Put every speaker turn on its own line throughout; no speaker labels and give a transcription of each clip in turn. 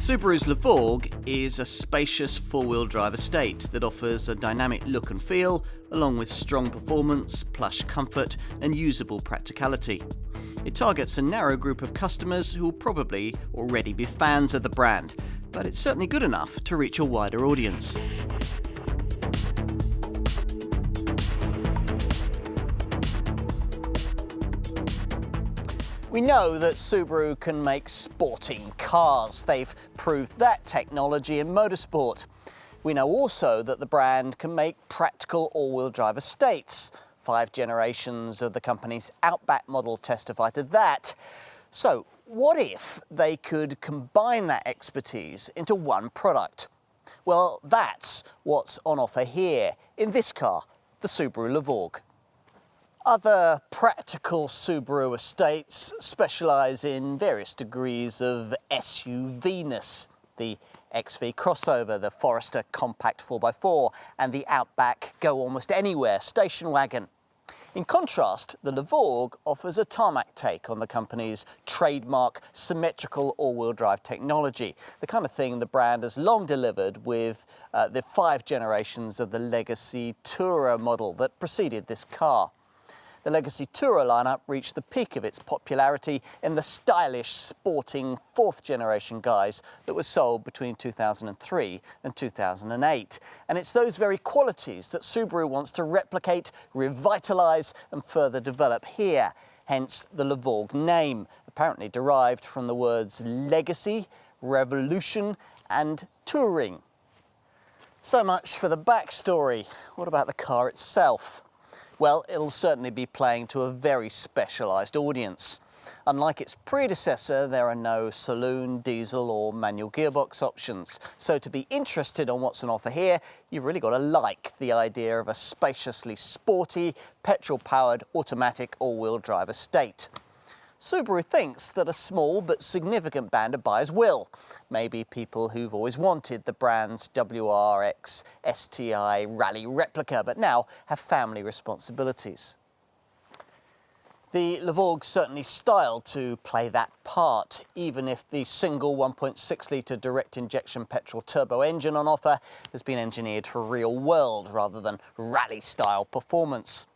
Subaru's Levorg is a spacious four-wheel drive estate that offers a dynamic look and feel, along with strong performance, plush comfort and usable practicality. It targets a narrow group of customers who will probably already be fans of the brand, but it's certainly good enough to reach a wider audience. We know that Subaru can make sporting cars. They've proved that technology in motorsport. We know also that the brand can make practical all-wheel drive estates. 5 generations of the company's Outback model testify to that. So, what if they could combine that expertise into one product? Well, that's what's on offer here in this car, the Subaru Levorg. Other practical Subaru estates specialise in various degrees of SUV-ness. The XV crossover, the Forester compact 4x4 and the Outback go almost anywhere station wagon. In contrast, the Levorg offers a tarmac take on the company's trademark symmetrical all-wheel drive technology, the kind of thing the brand has long delivered with the 5 generations of the legacy Tourer model that preceded this car. The legacy Tourer lineup reached the peak of its popularity in the stylish, sporting 4th generation guise that was sold between 2003 and 2008. And it's those very qualities that Subaru wants to replicate, revitalise and further develop here. Hence the Levorg name, apparently derived from the words legacy, revolution and touring. So much for the backstory. What about the car itself? Well, it'll certainly be playing to a very specialised audience. Unlike its predecessor, there are no saloon, diesel or manual gearbox options. So to be interested on what's on offer here, you've really got to like the idea of a spaciously sporty, petrol-powered automatic all-wheel drive estate. Subaru thinks that a small but significant band of buyers will. Maybe people who've always wanted the brand's WRX STI rally replica, but now have family responsibilities. The Levorg's certainly styled to play that part, even if the single 1.6-litre direct injection petrol turbo engine on offer has been engineered for real world rather than rally-style performance.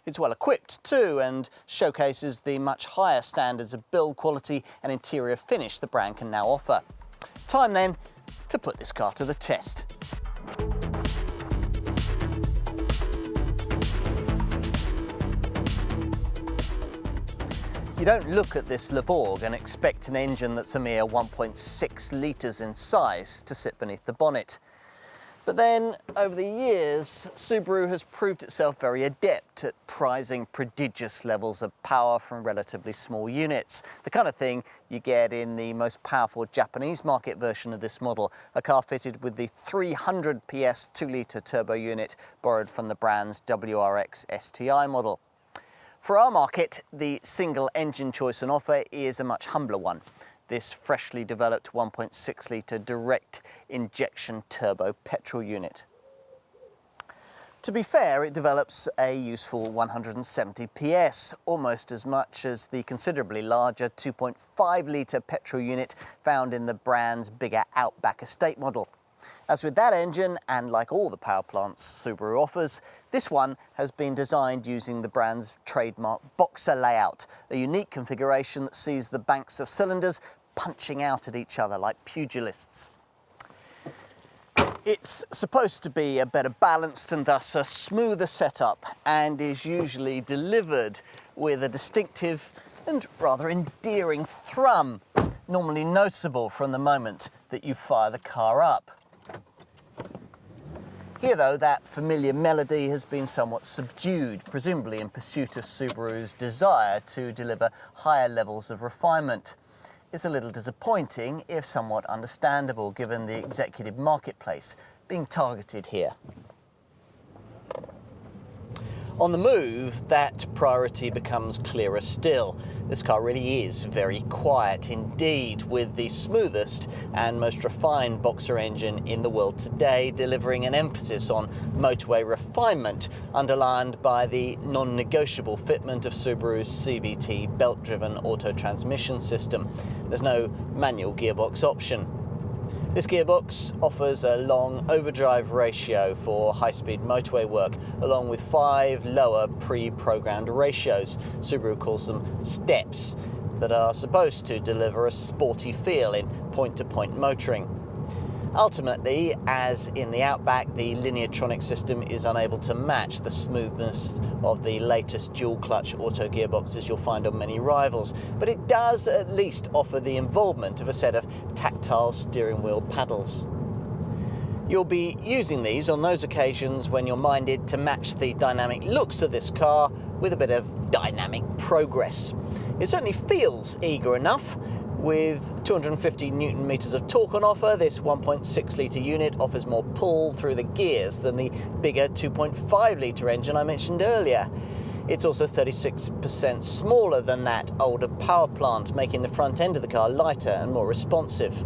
It's well equipped too and showcases the much higher standards of build quality and interior finish the brand can now offer. Time then to put this car to the test. You don't look at this Levorg and expect an engine that's a mere 1.6 litres in size to sit beneath the bonnet. But then, over the years, Subaru has proved itself very adept at prizing prodigious levels of power from relatively small units. The kind of thing you get in the most powerful Japanese market version of this model, a car fitted with the 300 PS 2-litre turbo unit borrowed from the brand's WRX STI model. For our market, the single engine choice on offer is a much humbler one. This freshly developed 1.6-litre direct injection turbo petrol unit. To be fair, it develops a useful 170 PS, almost as much as the considerably larger 2.5-litre petrol unit found in the brand's bigger Outback estate model. As with that engine, and like all the power plants Subaru offers, this one has been designed using the brand's trademark boxer layout, a unique configuration that sees the banks of cylinders punching out at each other like pugilists. It's supposed to be a better balanced and thus a smoother setup, and is usually delivered with a distinctive and rather endearing thrum, normally noticeable from the moment that you fire the car up. Here though, that familiar melody has been somewhat subdued, presumably in pursuit of Subaru's desire to deliver higher levels of refinement. It's a little disappointing, if somewhat understandable, given the executive marketplace being targeted here. On the move, that priority becomes clearer still. This car really is very quiet indeed, with the smoothest and most refined boxer engine in the world today, delivering an emphasis on motorway refinement, underlined by the non-negotiable fitment of Subaru's CVT belt-driven auto transmission system. There's no manual gearbox option. This gearbox offers a long overdrive ratio for high-speed motorway work, along with 5 lower pre-programmed ratios. Subaru calls them steps, that are supposed to deliver a sporty feel in point-to-point motoring. Ultimately, as in the Outback, the Lineartronic system is unable to match the smoothness of the latest dual-clutch auto gearboxes you'll find on many rivals, but it does at least offer the involvement of a set of tactile steering wheel paddles. You'll be using these on those occasions when you're minded to match the dynamic looks of this car with a bit of dynamic progress. It certainly feels eager enough. With 250 Newton meters of torque on offer, this 1.6 litre unit offers more pull through the gears than the bigger 2.5 litre engine I mentioned earlier. It's also 36% smaller than that older power plant, making the front end of the car lighter and more responsive.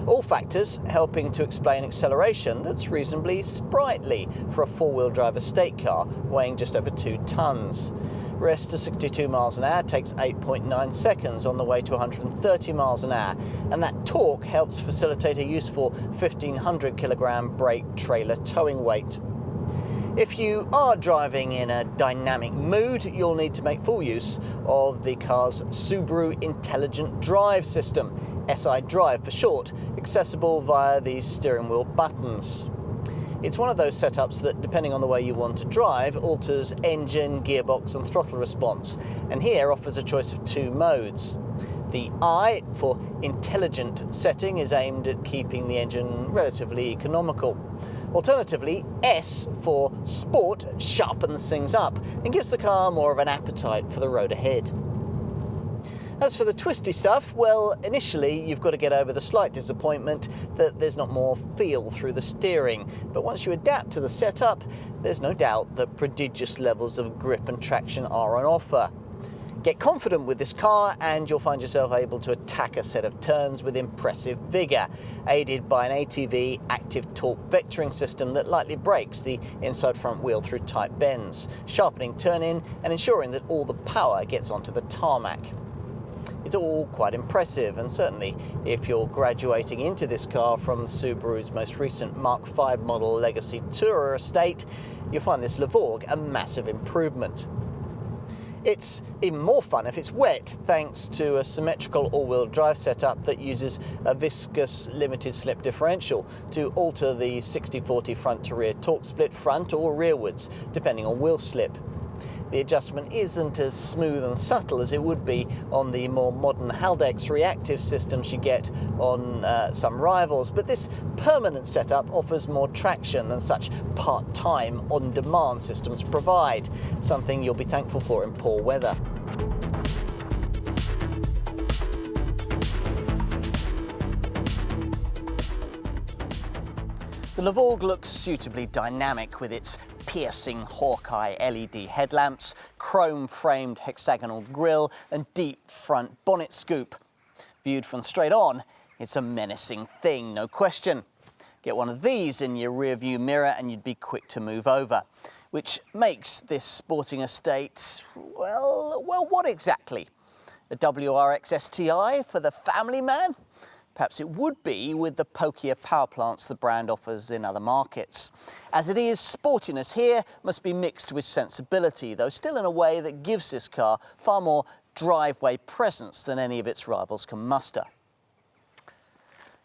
All factors helping to explain acceleration that's reasonably sprightly for a four-wheel drive estate car weighing just over 2 tonnes. Rest to 62 miles an hour takes 8.9 seconds on the way to 130 miles an hour, and that torque helps facilitate a useful 1,500 kilogram brake trailer towing weight. If you are driving in a dynamic mood, you'll need to make full use of the car's Subaru Intelligent Drive system, SI Drive for short, accessible via these steering wheel buttons. It's one of those setups that, depending on the way you want to drive, alters engine, gearbox and throttle response, and here offers a choice of 2 modes. The I for intelligent setting is aimed at keeping the engine relatively economical. Alternatively, S for sport sharpens things up and gives the car more of an appetite for the road ahead. As for the twisty stuff, well, initially you've got to get over the slight disappointment that there's not more feel through the steering, but once you adapt to the setup, there's no doubt that prodigious levels of grip and traction are on offer. Get confident with this car and you'll find yourself able to attack a set of turns with impressive vigour, aided by an ATV active torque vectoring system that lightly brakes the inside front wheel through tight bends, sharpening turn-in and ensuring that all the power gets onto the tarmac. It's all quite impressive, and certainly if you're graduating into this car from Subaru's most recent Mark V model Legacy Tourer estate, you'll find this Levorg a massive improvement. It's even more fun if it's wet, thanks to a symmetrical all-wheel drive setup that uses a viscous limited slip differential to alter the 60-40 front-to-rear torque split front or rearwards, depending on wheel slip. The adjustment isn't as smooth and subtle as it would be on the more modern Haldex reactive systems you get on some rivals, but this permanent setup offers more traction than such part-time, on-demand systems provide, something you'll be thankful for in poor weather. The Levorg looks suitably dynamic with its piercing Hawkeye LED headlamps, chrome-framed hexagonal grille and deep front bonnet scoop. Viewed from straight on, it's a menacing thing, no question. Get one of these in your rear view mirror and you'd be quick to move over, which makes this sporting estate, well, what exactly? A WRX STI for the family man? Perhaps it would be with the pokier power plants the brand offers in other markets. As it is, sportiness here must be mixed with sensibility, though still in a way that gives this car far more driveway presence than any of its rivals can muster.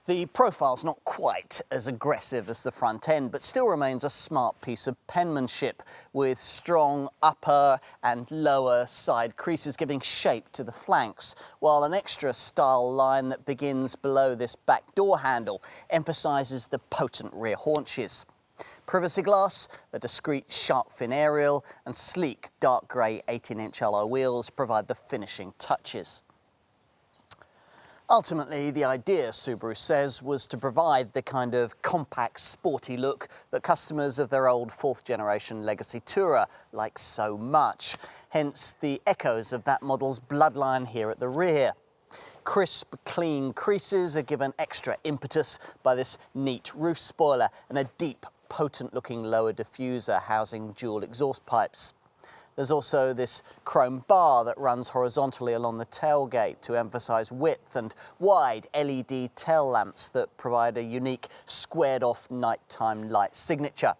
The profile's not quite as aggressive as the front end, but still remains a smart piece of penmanship, with strong upper and lower side creases giving shape to the flanks, while an extra style line that begins below this back door handle emphasises the potent rear haunches. Privacy glass, a discreet shark fin aerial and sleek dark grey 18-inch alloy wheels provide the finishing touches. Ultimately, the idea, Subaru says, was to provide the kind of compact, sporty look that customers of their old fourth-generation Legacy Tourer like so much. Hence the echoes of that model's bloodline here at the rear. Crisp, clean creases are given extra impetus by this neat roof spoiler and a deep, potent-looking lower diffuser housing dual exhaust pipes. There's also this chrome bar that runs horizontally along the tailgate to emphasise width, and wide LED tail lamps that provide a unique squared-off nighttime light signature.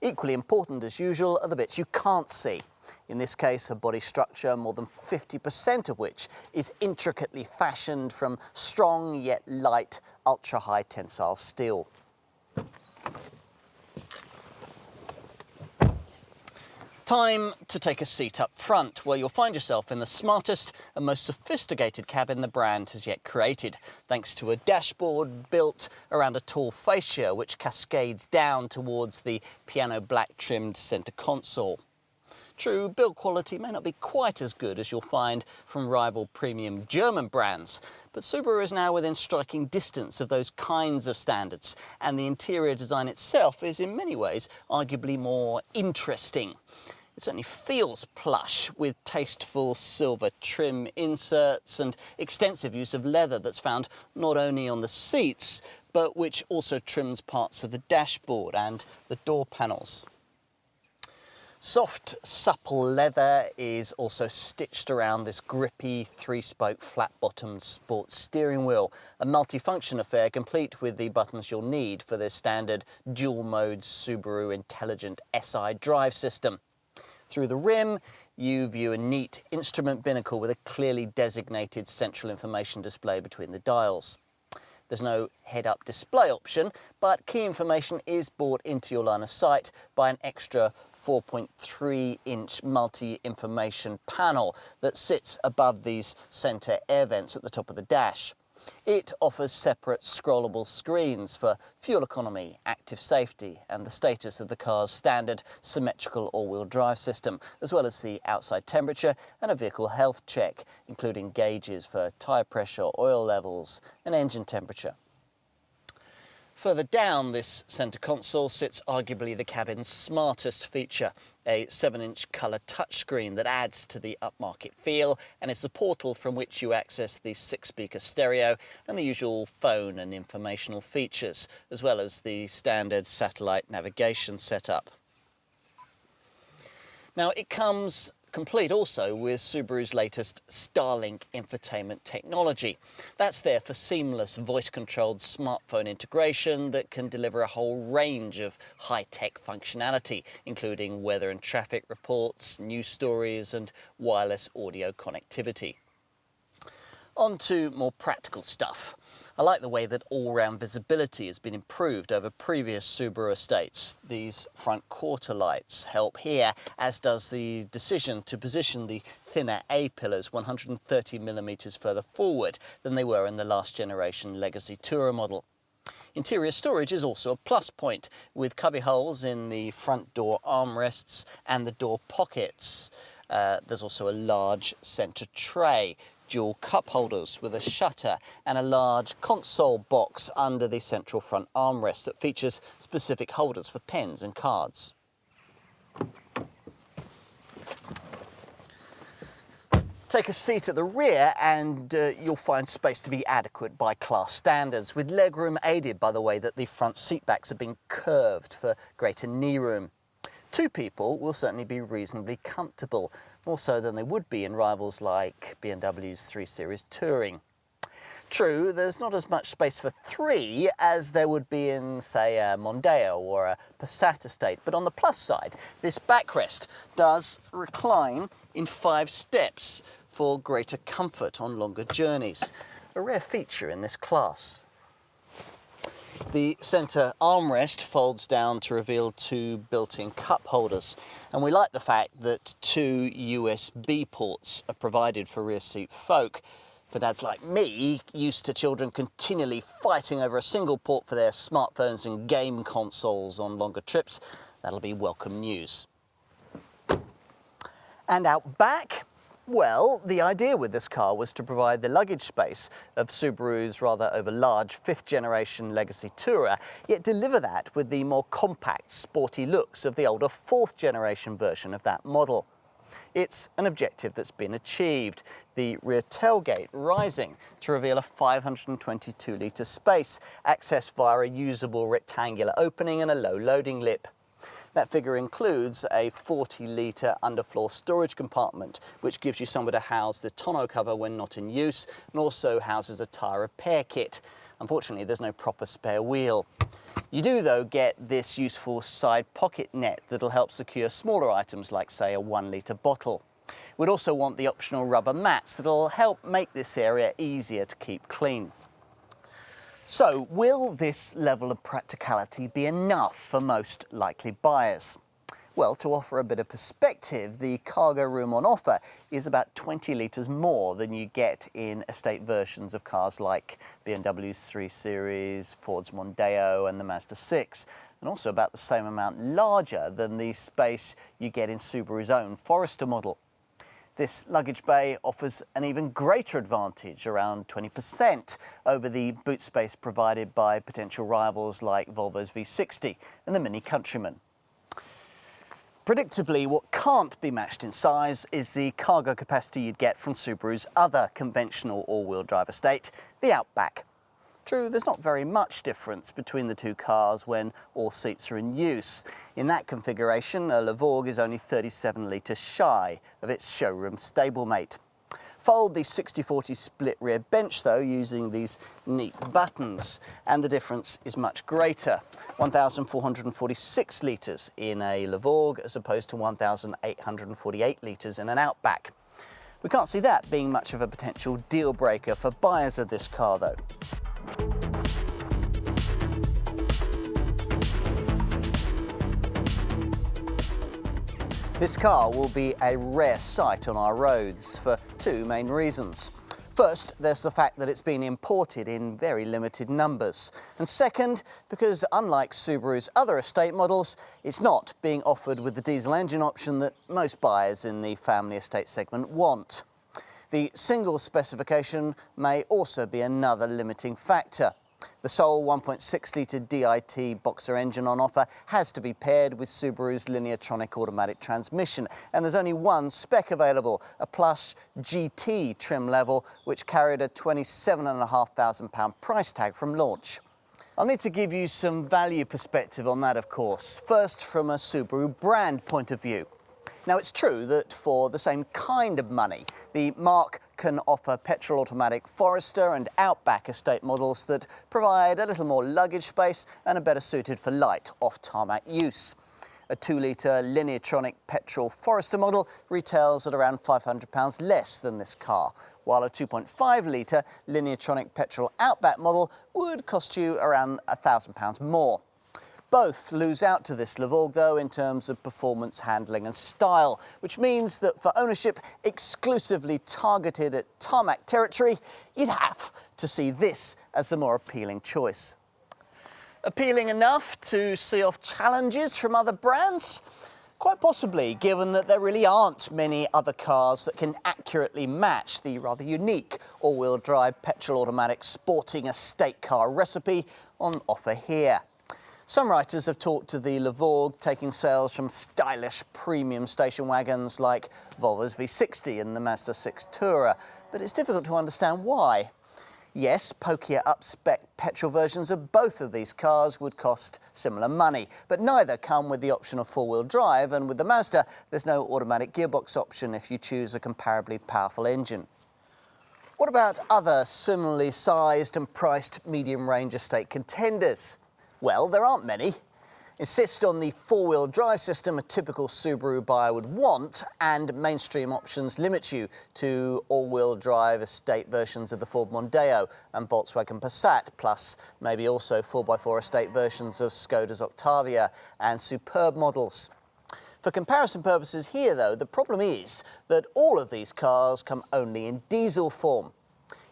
Equally important, as usual, are the bits you can't see. In this case, a body structure more than 50% of which is intricately fashioned from strong yet light ultra-high tensile steel. Time to take a seat up front, where you'll find yourself in the smartest and most sophisticated cabin the brand has yet created, thanks to a dashboard built around a tall fascia which cascades down towards the piano black trimmed centre console. True, build quality may not be quite as good as you'll find from rival premium German brands, but Subaru is now within striking distance of those kinds of standards, and the interior design itself is in many ways arguably more interesting. It certainly feels plush, with tasteful silver trim inserts and extensive use of leather that's found not only on the seats, but which also trims parts of the dashboard and the door panels. Soft, supple leather is also stitched around this grippy, three-spoke, flat-bottomed sports steering wheel, a multifunction affair complete with the buttons you'll need for the standard dual-mode Subaru Intelligent SI drive system. Through the rim, you view a neat instrument binnacle with a clearly designated central information display between the dials. There's no head-up display option, but key information is brought into your line of sight by an extra 4.3-inch multi-information panel that sits above these centre air vents at the top of the dash. It offers separate scrollable screens for fuel economy, active safety and the status of the car's standard symmetrical all-wheel drive system, as well as the outside temperature and a vehicle health check, including gauges for tyre pressure, oil levels and engine temperature. Further down this centre console sits arguably the cabin's smartest feature, a 7-inch colour touchscreen that adds to the upmarket feel, and it's the portal from which you access the 6-speaker stereo and the usual phone and informational features, as well as the standard satellite navigation setup. Now, it comes complete also with Subaru's latest Starlink infotainment technology. That's there for seamless voice-controlled smartphone integration that can deliver a whole range of high-tech functionality, including weather and traffic reports, news stories and wireless audio connectivity. On to more practical stuff. I like the way that all-round visibility has been improved over previous Subaru estates. These front quarter lights help here, as does the decision to position the thinner A-pillars 130mm further forward than they were in the last generation Legacy Tourer model. Interior storage is also a plus point, with cubby holes in the front door armrests and the door pockets. There's also a large centre tray, dual cup holders with a shutter and a large console box under the central front armrest that features specific holders for pens and cards. Take a seat at the rear and you'll find space to be adequate by class standards, with legroom aided by the way that the front seat backs have been curved for greater knee room. Two people will certainly be reasonably comfortable, more so than they would be in rivals like BMW's 3 Series Touring. True, there's not as much space for three as there would be in, say, a Mondeo or a Passat estate, but on the plus side, this backrest does recline in 5 steps for greater comfort on longer journeys, a rare feature in this class. The centre armrest folds down to reveal 2 built-in cup holders, and we like the fact that 2 USB ports are provided for rear seat folk. For dads like me, used to children continually fighting over a single port for their smartphones and game consoles on longer trips, that'll be welcome news. And out back, well, the idea with this car was to provide the luggage space of Subaru's rather overlarge 5th generation Legacy Tourer, yet deliver that with the more compact, sporty looks of the older 4th generation version of that model. It's an objective that's been achieved, the rear tailgate rising to reveal a 522-litre space, accessed via a usable rectangular opening and a low loading lip. That figure includes a 40-litre underfloor storage compartment, which gives you somewhere to house the tonneau cover when not in use, and also houses a tyre repair kit. Unfortunately, there's no proper spare wheel. You do, though, get this useful side pocket net that'll help secure smaller items like, say, a 1-litre bottle. We'd also want the optional rubber mats that'll help make this area easier to keep clean. So, will this level of practicality be enough for most likely buyers? Well, to offer a bit of perspective, the cargo room on offer is about 20 litres more than you get in estate versions of cars like BMW's 3 Series, Ford's Mondeo and the Mazda 6, and also about the same amount larger than the space you get in Subaru's own Forester model. This luggage bay offers an even greater advantage, around 20%, over the boot space provided by potential rivals like Volvo's V60 and the Mini Countryman. Predictably, what can't be matched in size is the cargo capacity you'd get from Subaru's other conventional all-wheel drive estate, the Outback. True, there's not very much difference between the two cars when all seats are in use. In that configuration, a Levorg is only 37 litres shy of its showroom stablemate. Fold the 60/40 split rear bench, though, using these neat buttons, and the difference is much greater. 1,446 litres in a Levorg as opposed to 1,848 litres in an Outback. We can't see that being much of a potential deal breaker for buyers of this car, though. This car will be a rare sight on our roads for two main reasons. First, there's the fact that it's been imported in very limited numbers. And second, because unlike Subaru's other estate models, it's not being offered with the diesel engine option that most buyers in the family estate segment want. The single specification may also be another limiting factor. The sole 1.6-litre DIT boxer engine on offer has to be paired with Subaru's Lineartronic automatic transmission, and there's only one spec available, a plush GT trim level, which carried a £27,500 price tag from launch. I'll need to give you some value perspective on that, of course. First, from a Subaru brand point of view. Now, it's true that for the same kind of money, the marque can offer petrol automatic Forester and Outback estate models that provide a little more luggage space and are better suited for light off-tarmac use. A 2-litre Lineartronic petrol Forester model retails at around £500 less than this car, while a 2.5-litre Lineartronic petrol Outback model would cost you around £1,000 more. Both lose out to this Levorg, though, in terms of performance, handling and style, which means that for ownership exclusively targeted at tarmac territory, you'd have to see this as the more appealing choice. Appealing enough to see off challenges from other brands? Quite possibly, given that there really aren't many other cars that can accurately match the rather unique all-wheel drive petrol automatic sporting estate car recipe on offer here. Some writers have talked to the Levorg taking sales from stylish premium station wagons like Volvo's V60 and the Mazda 6 Tourer, but it's difficult to understand why. Yes, pokier up-spec petrol versions of both of these cars would cost similar money, but neither come with the option of four-wheel drive, and with the Mazda, there's no automatic gearbox option if you choose a comparably powerful engine. What about other similarly sized and priced medium-range estate contenders? Well, there aren't many. Insist on the four-wheel drive system a typical Subaru buyer would want, and mainstream options limit you to all-wheel drive estate versions of the Ford Mondeo and Volkswagen Passat, plus maybe also 4x4 estate versions of Skoda's Octavia and Superb models. For comparison purposes here, though, the problem is that all of these cars come only in diesel form.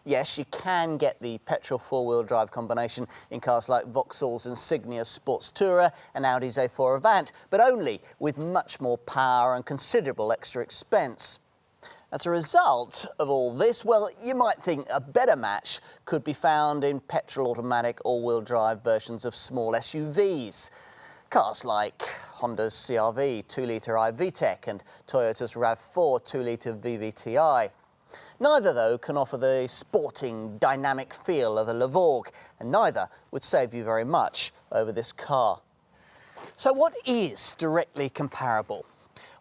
Yes, you can get the petrol four-wheel drive combination in cars like Vauxhall's Insignia Sports Tourer and Audi's A4 Avant, but only with much more power and considerable extra expense. As a result of all this, well, you might think a better match could be found in petrol automatic all-wheel drive versions of small SUVs. Cars like Honda's CR-V 2-litre iVTEC and Toyota's RAV4 2-litre VVTi. Neither, though, can offer the sporting, dynamic feel of a Levorg, and neither would save you very much over this car. So what is directly comparable?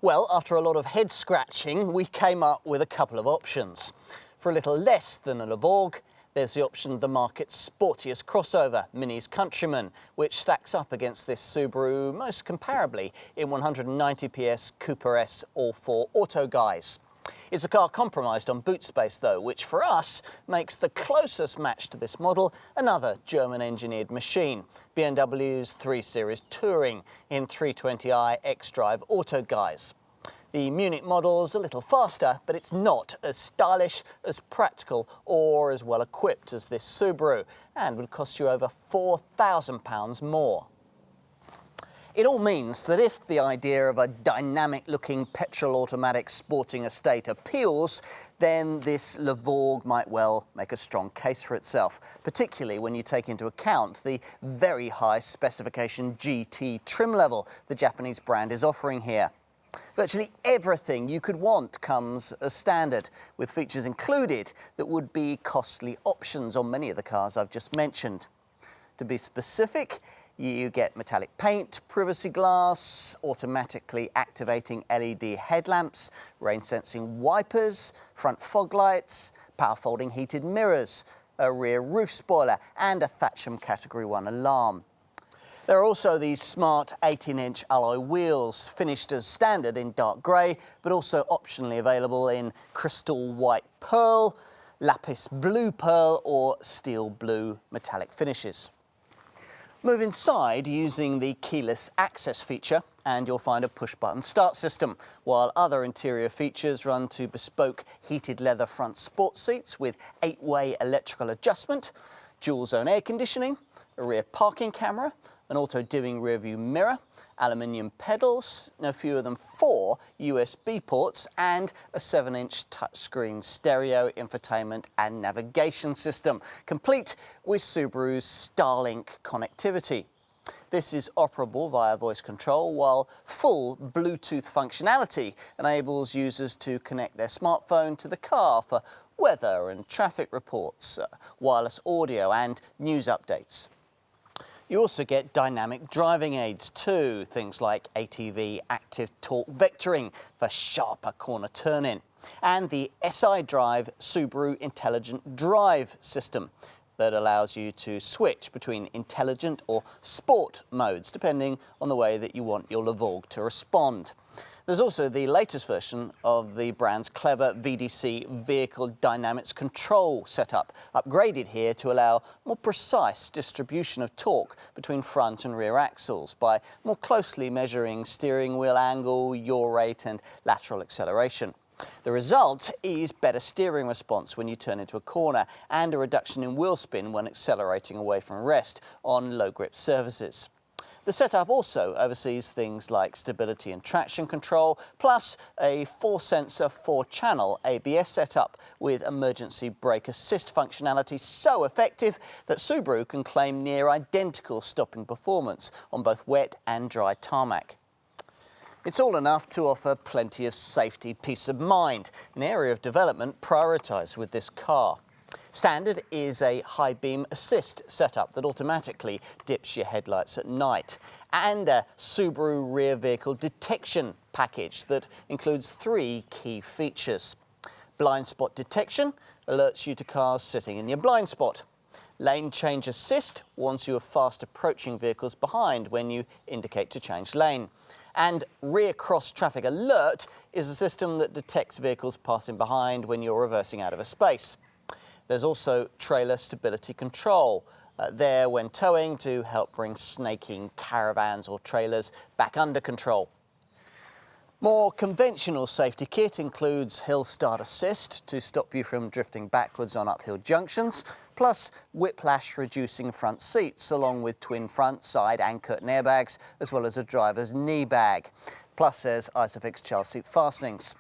Well, after a lot of head scratching, we came up with a couple of options. For a little less than a Levorg, there's the option of the market's sportiest crossover, Mini's Countryman, which stacks up against this Subaru most comparably in 190 PS Cooper S all-4 auto guise. It's a car compromised on boot space though, which for us makes the closest match to this model another German-engineered machine, BMW's 3 Series Touring in 320i xDrive auto guise. The Munich model is a little faster, but it's not as stylish, as practical or as well equipped as this Subaru, and would cost you over £4,000 more. It all means that if the idea of a dynamic-looking petrol automatic sporting estate appeals, then this Levorg might well make a strong case for itself, particularly when you take into account the very high specification GT trim level the Japanese brand is offering here. Virtually everything you could want comes as standard, with features included that would be costly options on many of the cars I've just mentioned. To be specific, you get metallic paint, privacy glass, automatically activating LED headlamps, rain-sensing wipers, front fog lights, power-folding heated mirrors, a rear roof spoiler and a Thatcham Category 1 alarm. There are also these smart 18-inch alloy wheels, finished as standard in dark grey, but also optionally available in crystal white pearl, lapis blue pearl or steel blue metallic finishes. Move inside using the keyless access feature and you'll find a push-button start system, while other interior features run to bespoke heated leather front sports seats with 8-way electrical adjustment, dual-zone air conditioning, a rear parking camera, an auto-dimming rear-view mirror, aluminium pedals, no fewer than 4 USB ports and a 7-inch touchscreen stereo, infotainment and navigation system, complete with Subaru's Starlink connectivity. This is operable via voice control, while full Bluetooth functionality enables users to connect their smartphone to the car for weather and traffic reports, wireless audio and news updates. You also get dynamic driving aids too, things like ATV active torque vectoring for sharper corner turn-in, and the SI Drive Subaru Intelligent Drive system that allows you to switch between intelligent or sport modes depending on the way that you want your Levorg to respond. There's also the latest version of the brand's clever VDC vehicle dynamics control setup, upgraded here to allow more precise distribution of torque between front and rear axles by more closely measuring steering wheel angle, yaw rate and lateral acceleration. The result is better steering response when you turn into a corner and a reduction in wheel spin when accelerating away from rest on low grip surfaces. The setup also oversees things like stability and traction control, plus a 4-sensor, 4-channel ABS setup with emergency brake assist functionality so effective that Subaru can claim near identical stopping performance on both wet and dry tarmac. It's all enough to offer plenty of safety peace of mind, an area of development prioritised with this car. Standard is a high beam assist setup that automatically dips your headlights at night, and a Subaru rear vehicle detection package that includes 3 key features. Blind spot detection alerts you to cars sitting in your blind spot. Lane change assist warns you of fast approaching vehicles behind when you indicate to change lane. And rear cross traffic alert is a system that detects vehicles passing behind when you're reversing out of a space. There's also trailer stability control there when towing to help bring snaking caravans or trailers back under control. More conventional safety kit includes hill start assist to stop you from drifting backwards on uphill junctions, plus whiplash reducing front seats along with twin front, side and curtain airbags, as well as a driver's knee bag. Plus there's Isofix child seat fastenings.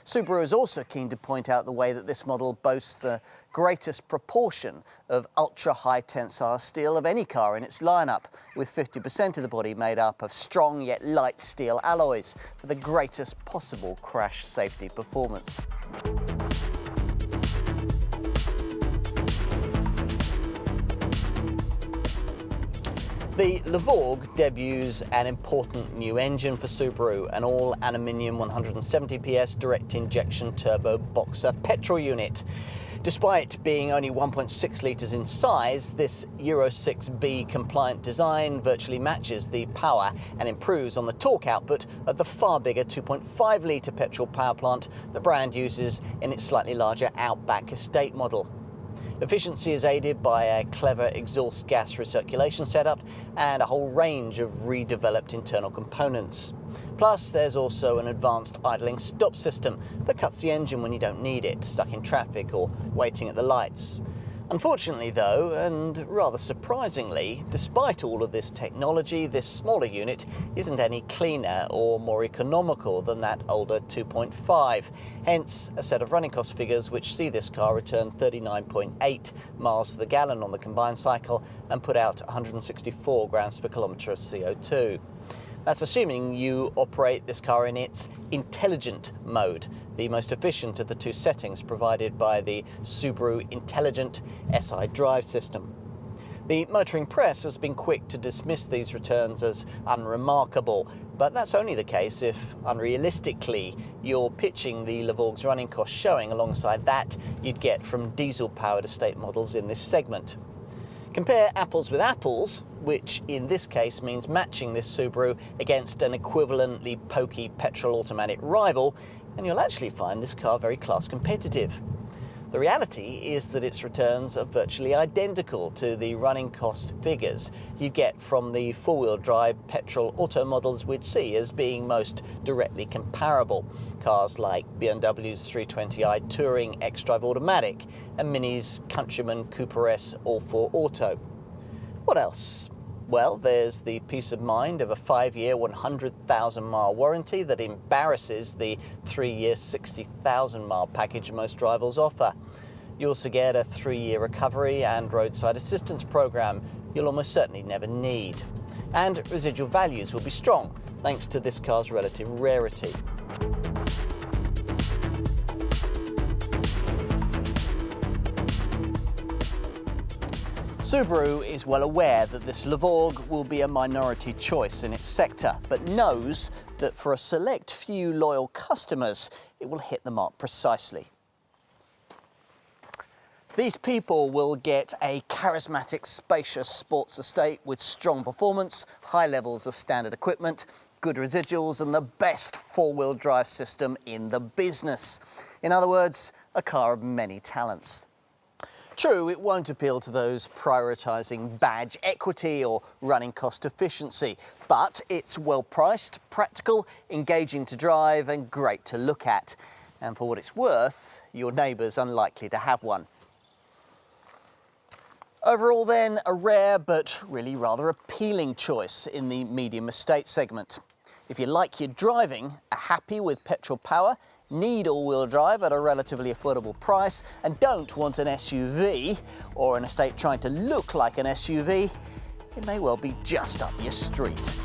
Subaru is also keen to point out the way that this model boasts the greatest proportion of ultra-high tensile steel of any car in its lineup, with 50% of the body made up of strong yet light steel alloys for the greatest possible crash safety performance. The Levorg debuts an important new engine for Subaru, an all-aluminium 170 PS direct injection turbo boxer petrol unit. Despite being only 1.6 litres in size, this Euro 6B compliant design virtually matches the power and improves on the torque output of the far bigger 2.5 litre petrol power plant the brand uses in its slightly larger Outback estate model. Efficiency is aided by a clever exhaust gas recirculation setup and a whole range of redeveloped internal components. Plus, there's also an advanced idling stop system that cuts the engine when you don't need it, stuck in traffic or waiting at the lights. Unfortunately though, and rather surprisingly, despite all of this technology, this smaller unit isn't any cleaner or more economical than that older 2.5. Hence, a set of running cost figures which see this car return 39.8 miles to the gallon on the combined cycle and put out 164 grams per kilometre of CO2. That's assuming you operate this car in its intelligent mode, the most efficient of the two settings provided by the Subaru Intelligent SI drive system. The motoring press has been quick to dismiss these returns as unremarkable, but that's only the case if, unrealistically, you're pitching the Levorg's running cost showing alongside that you'd get from diesel-powered estate models in this segment. Compare apples with apples, which in this case means matching this Subaru against an equivalently pokey petrol automatic rival, and you'll actually find this car very class competitive. The reality is that its returns are virtually identical to the running cost figures you get from the four-wheel drive petrol auto models we'd see as being most directly comparable. Cars like BMW's 320i Touring X-Drive Automatic and Mini's Countryman Cooper S All-4 Auto. What else? Well, there's the peace of mind of a 5-year, 100,000-mile warranty that embarrasses the 3-year, 60,000-mile package most rivals offer. You also get a 3-year recovery and roadside assistance program you'll almost certainly never need. And residual values will be strong, thanks to this car's relative rarity. Subaru is well aware that this Levorg will be a minority choice in its sector, but knows that for a select few loyal customers, it will hit the mark precisely. These people will get a charismatic, spacious sports estate with strong performance, high levels of standard equipment, good residuals, and the best four-wheel drive system in the business. In other words, a car of many talents. True, it won't appeal to those prioritising badge equity or running cost efficiency, but it's well priced, practical, engaging to drive and great to look at. And for what it's worth, your neighbour's unlikely to have one. Overall then, a rare but really rather appealing choice in the medium estate segment. If you like your driving, are happy with petrol power, need all-wheel drive at a relatively affordable price, and don't want an SUV or an estate trying to look like an SUV, it may well be just up your street.